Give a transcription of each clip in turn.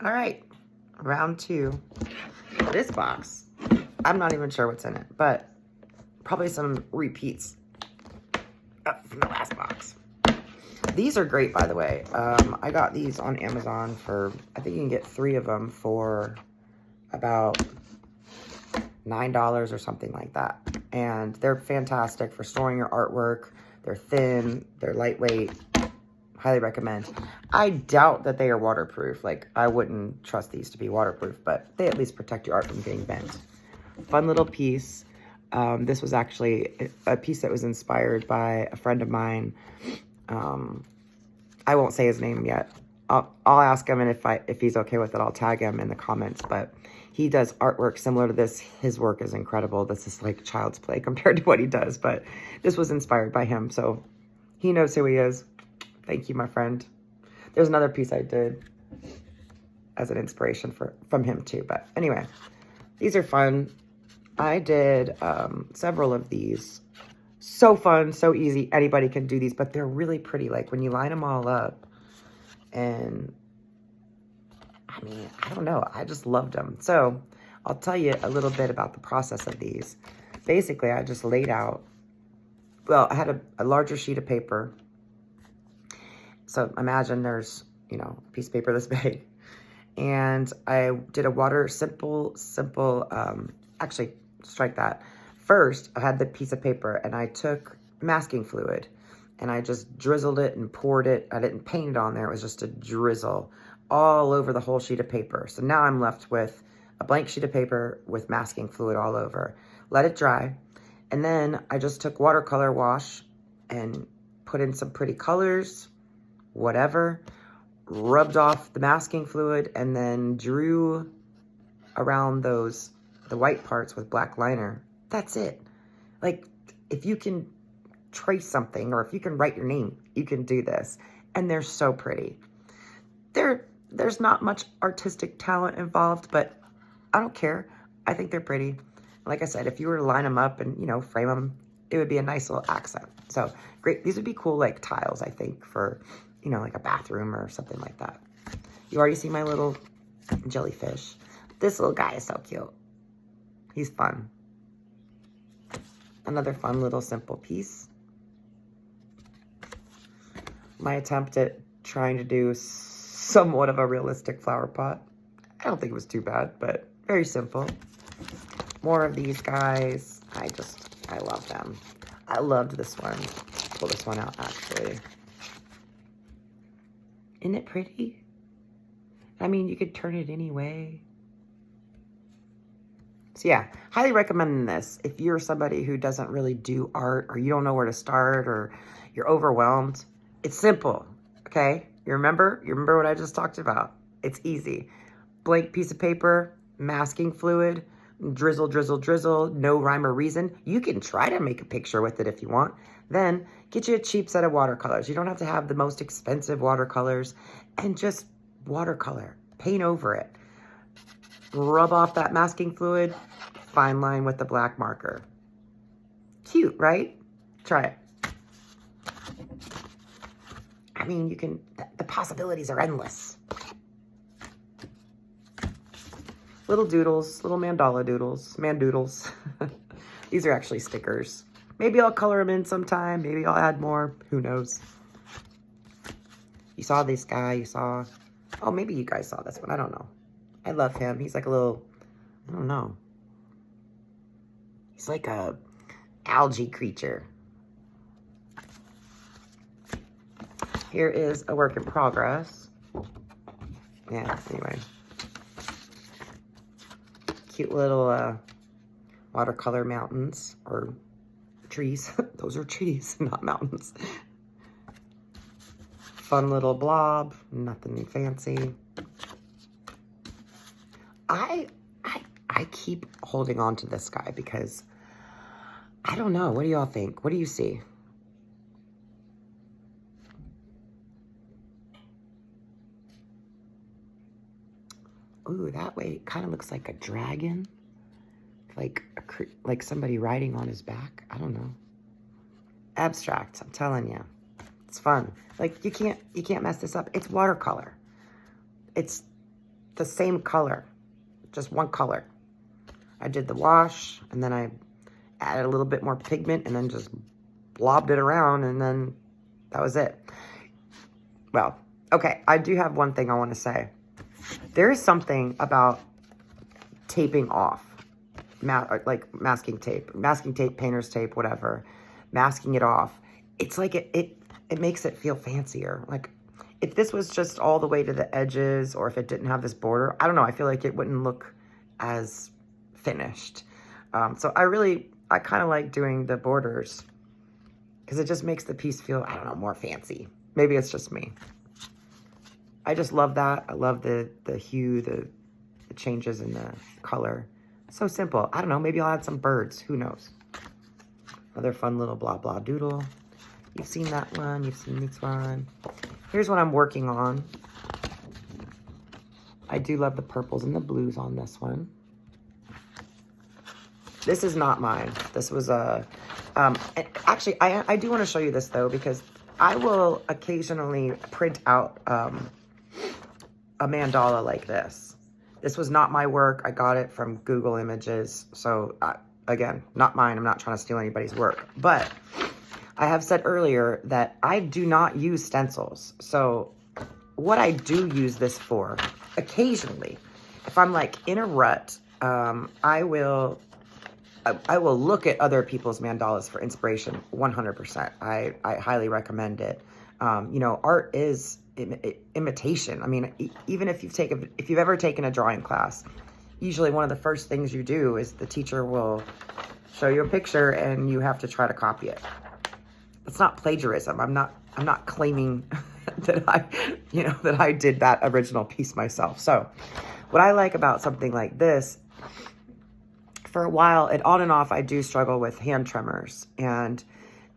All right, round two. This box, I'm not even sure what's in it, but probably some repeats from the last box. These are great, by the way. I got these on Amazon for, I think you can get 3 of them for about $9 or something like that. And they're fantastic for storing your artwork. They're thin, they're lightweight. Highly recommend. I doubt that they are waterproof. Like, I wouldn't trust these to be waterproof, but they at least protect your art from getting bent. Fun little piece. This was actually a piece that was inspired by a friend of mine. I won't say his name yet. I'll ask him, and if he's okay with it, I'll tag him in the comments. But he does artwork similar to this. His work is incredible. This is like child's play compared to what he does, but this was inspired by him, so he knows who he is. Thank you, my friend. There's another piece I did as an inspiration from him too. But anyway, these are fun. I did several of these. So fun, so easy. Anybody can do these, but they're really pretty. Like when you line them all up, and I mean, I don't know. I just loved them. So I'll tell you a little bit about the process of these. Basically, I just laid out, well, I had a larger sheet of paper. So imagine there's, you know, a piece of paper this big. And I did a simple, actually, strike that. First, I had the piece of paper and I took masking fluid and I just drizzled it and poured it. I didn't paint it on there. It was just a drizzle all over the whole sheet of paper. So now I'm left with a blank sheet of paper with masking fluid all over. Let it dry. And then I just took watercolor wash and put in some pretty colors, whatever, rubbed off the masking fluid, and then drew around the white parts with black liner. That's it. Like, if you can trace something or if you can write your name, you can do this. And they're so pretty. There's not much artistic talent involved, but I don't care. I think they're pretty. Like I said, if you were to line them up and, you know, frame them, it would be a nice little accent. So great. These would be cool, like tiles, I think, for, you know, like a bathroom or something like that. You already see my little jellyfish. This little guy is so cute. He's fun. Another fun little simple piece. My attempt at trying to do somewhat of a realistic flower pot. I don't think it was too bad, but very simple. More of these guys. I love them. I loved this one. Pull this one out, actually. Isn't it pretty? I mean, you could turn it any way. So yeah, highly recommend this. If you're somebody who doesn't really do art, or you don't know where to start, or you're overwhelmed, it's simple, okay? You remember what I just talked about? It's easy. Blank piece of paper, masking fluid, drizzle, drizzle, drizzle, no rhyme or reason. You can try to make a picture with it if you want. Then get you a cheap set of watercolors. You don't have to have the most expensive watercolors, and just watercolor, paint over it. Rub off that masking fluid, fine line with the black marker. Cute, right? Try it. I mean, you can, the possibilities are endless. Little doodles, little mandala doodles, mandoodles. These are actually stickers. Maybe I'll color them in sometime. Maybe I'll add more. Who knows? You saw this guy, oh, maybe you guys saw this one. I don't know. I love him. He's like a little, I don't know. He's like a algae creature. Here is a work in progress. Yeah, anyway. Cute little watercolor mountains or trees. Those are trees, not mountains. Fun little blob, nothing fancy. I keep holding on to this guy because I don't know. What do y'all think? What do you see? Ooh, that way it kind of looks like a dragon. Like somebody riding on his back. I don't know. Abstract, I'm telling you. It's fun. Like, you can't mess this up. It's watercolor. the same color, just one color. I did the wash, and then I added a little bit more pigment, and then just blobbed it around, and then that was it. Well, okay, I do have one thing I want to say. There is something about taping off, like masking tape, painter's tape, whatever, masking it off. It's like it makes it feel fancier. Like if this was just all the way to the edges, or if it didn't have this border, I don't know, I feel like it wouldn't look as finished. So I kind of like doing the borders because it just makes the piece feel, I don't know, more fancy. Maybe it's just me. I just love that. I love the hue, the changes in the color. So simple. I don't know, maybe I'll add some birds. Who knows? Another fun little blah blah doodle. You've seen that one. You've seen this one. Here's what I'm working on. I do love the purples and the blues on this one. This is not mine. This was a... actually, I do want to show you this, though, because I will occasionally print out a mandala like this. This was not my work. I got it from Google Images. So, again, not mine. I'm not trying to steal anybody's work. But I have said earlier that I do not use stencils. So, what I do use this for, occasionally, if I'm, like, in a rut, I will look at other people's mandalas for inspiration, 100%. I highly recommend it. You know, art is imitation. I mean, even if you've ever taken a drawing class, usually one of the first things you do is the teacher will show you a picture and you have to try to copy it. It's not plagiarism. I'm not claiming that I did that original piece myself. So what I like about something like this, for a while, and on and off, I do struggle with hand tremors. And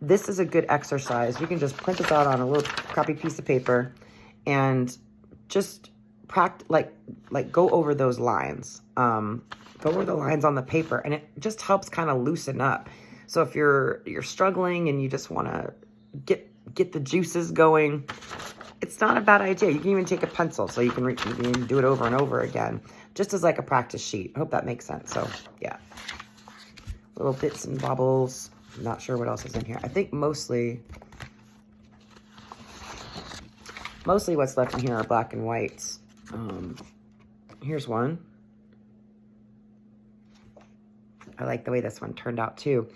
this is a good exercise. You can just print this out on a little crappy piece of paper and just practice, like go over those lines. Go over the lines on the paper, and it just helps kind of loosen up. So if you're struggling and you just want to get the juices going, it's not a bad idea. You can even take a pencil so you can do it over and over again, just as like a practice sheet. I hope that makes sense. So yeah, little bits and bobbles. I'm not sure what else is in here. I think mostly what's left in here are black and whites. Here's one. I like the way this one turned out too.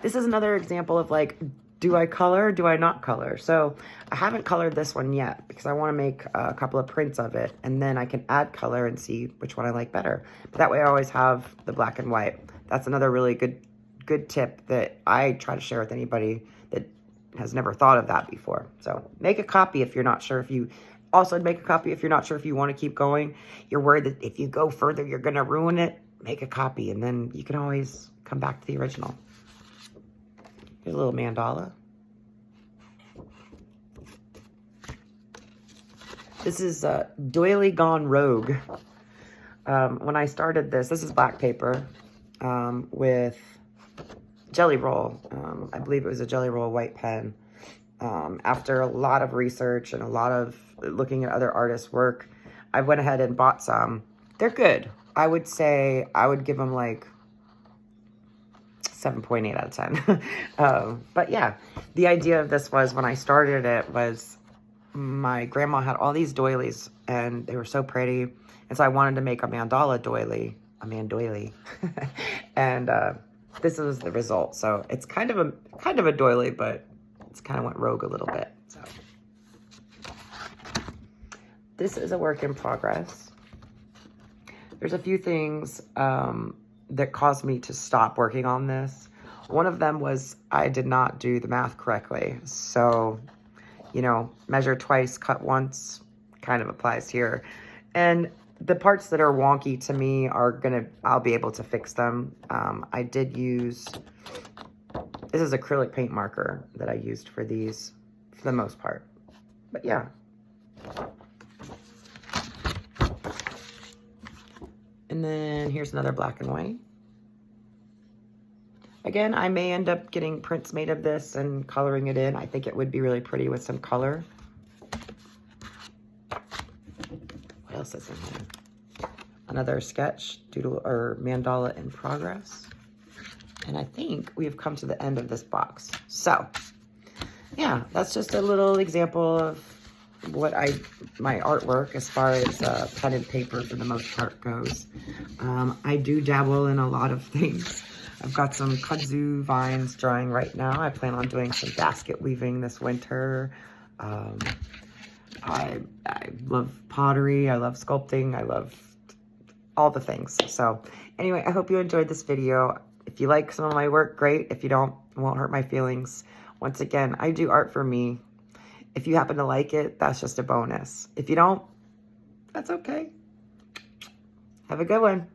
This is another example of like, do I color? Do I not color? So I haven't colored this one yet because I want to make a couple of prints of it, and then I can add color and see which one I like better. But that way I always have the black and white. That's another really good tip that I try to share with anybody that has never thought of that before. So make a copy if you're not sure if you want to keep going. You're worried that if you go further, you're going to ruin it. Make a copy, and then you can always come back to the original. Here's a little mandala. This is Doily Gone Rogue. When I started this is black paper with Jelly Roll. I believe it was a Jelly Roll white pen. After a lot of research and a lot of looking at other artists' work, I went ahead and bought some. They're good. I would say I would give them like 7.8 out of 10. But yeah, the idea of this was, when I started it, was my grandma had all these doilies and they were so pretty. And so I wanted to make a mandala doily, and this is the result. So it's kind of a doily, but it's kind of went rogue a little bit. So this is a work in progress. There's a few things that caused me to stop working on this. One of them was I did not do the math correctly. So, you know, measure twice, cut once kind of applies here. And the parts that are wonky to me I'll be able to fix them. I did use, this is acrylic paint marker that I used for these for the most part. But yeah. And then here's another black and white. Again, I may end up getting prints made of this and coloring it in. I think it would be really pretty with some color. What else is in here? another sketch, doodle or mandala in progress. And I think we've come to the end of this box. So yeah, that's just a little example of what my artwork as far as pen and paper for the most part goes. I do dabble in a lot of things. I've got some kudzu vines drying right now. I plan on doing some basket weaving this winter. I love pottery. I love sculpting. I love all the things. So anyway, I hope you enjoyed this video. If you like some of my work, great. If you don't, it won't hurt my feelings. Once again, I do art for me. If you happen to like it, that's just a bonus. If you don't, that's okay. Have a good one.